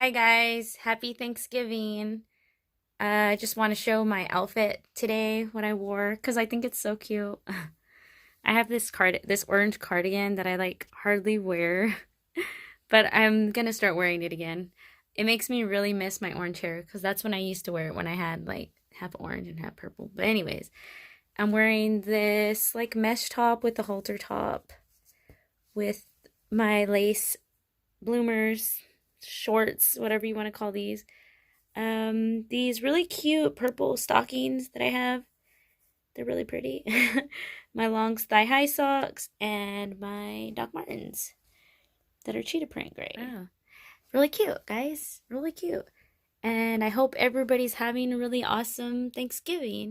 Hi guys, happy Thanksgiving. I just want to show my outfit today, what I wore, because I think it's so cute. I have this orange cardigan that I like hardly wear, but I'm gonna start wearing it again. It makes me really miss my orange hair because that's when I used to wear it when I had like half orange and half purple. But anyways, I'm wearing this like mesh top with the halter top with my lace bloomers, shorts, whatever you want to call these really cute purple stockings that I have. They're really pretty. My long thigh-high socks and my Doc Martens that are cheetah print gray. Oh, really cute, guys. Really cute. And I hope everybody's having a really awesome Thanksgiving.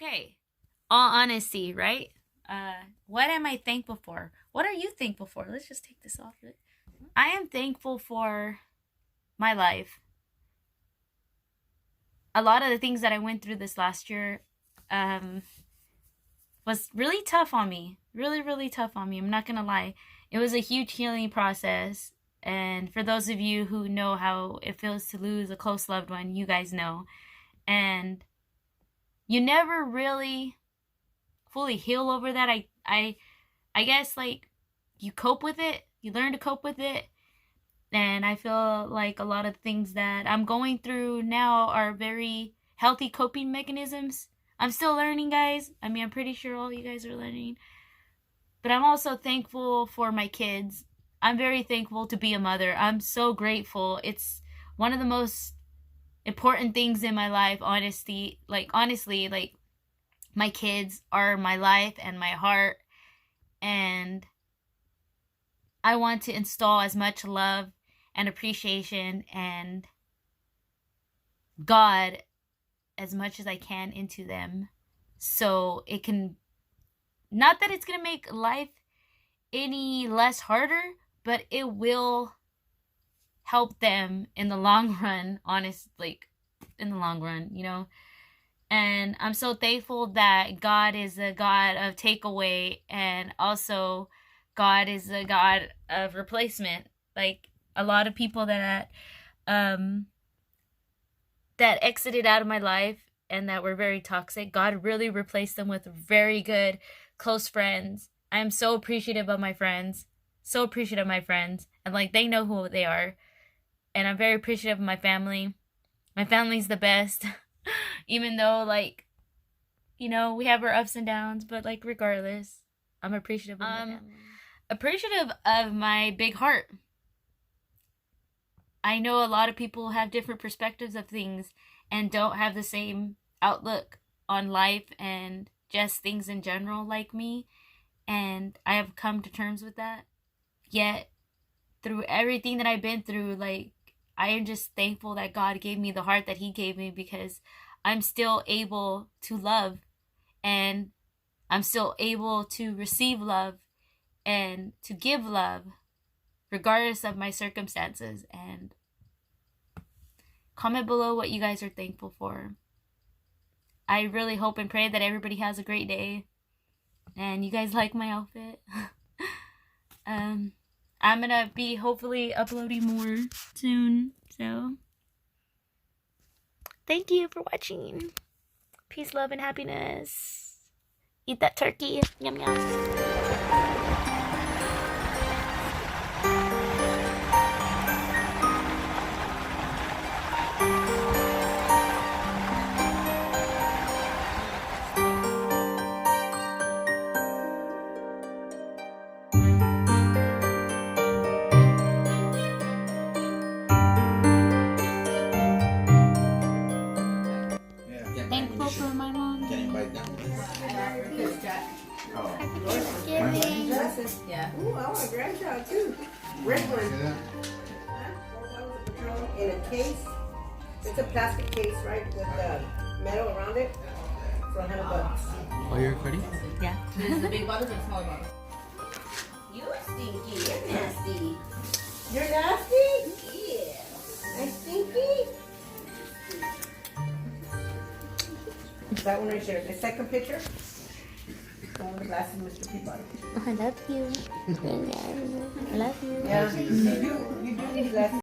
Okay, all honesty, right? What am I thankful for? What are you thankful for? Let's just take this off. I am thankful for my life. A lot of the things that I went through this last year was really tough on me. Really, really tough on me. I'm not gonna lie. It was a huge healing process. And for those of you who know how it feels to lose a close loved one, you guys know. And you never really fully heal over that. I guess like you cope with it. You learn to cope with it. And I feel like a lot of things that I'm going through now are very healthy coping mechanisms. I'm still learning, guys. I mean, I'm pretty sure all you guys are learning. But I'm also thankful for my kids. I'm very thankful to be a mother. I'm so grateful. It's one of the most important things in my life, honestly, like my kids are my life and my heart, and I want to install as much love and appreciation and God as much as I can into them, so it can, not that it's gonna make life any less harder, but it will help them in the long run, in the long run, you know. And I'm so thankful that God is a God of takeaway, and also God is a God of replacement. Like a lot of people that exited out of my life and that were very toxic, God really replaced them with very good close friends. I am so appreciative of my friends. So appreciative of my friends. And like they know who they are. And I'm very appreciative of my family. My family's the best. Even though, like, you know, we have our ups and downs, but like regardless, I'm appreciative of my family. Appreciative of my big heart. I know a lot of people have different perspectives of things and don't have the same outlook on life and just things in general like me, and I have come to terms with that. Yet through everything that I've been through, like, I am just thankful that God gave me the heart that He gave me, because I'm still able to love, and I'm still able to receive love and to give love regardless of my circumstances. And comment below what you guys are thankful for. I really hope and pray that everybody has a great day and you guys like my outfit. I'm gonna be hopefully uploading more soon, so thank you for watching. Peace, love, and happiness. Eat that turkey. Yum yum. Thankful for my mom. Oh. Thanksgiving. Yeah. Ooh, I want a grandchild too. Red one. In a case. It's a plastic case, right? With metal around it. So $100. Oh, you're recording? Yeah. This is the big bottles or the smaller bottles? You stinky. You're nasty. You're nasty? Yeah. I'm stinky? That one right there. The second picture. The one with the glasses, Mr. Peabody. I love you. I love you. Yeah, you do need glasses.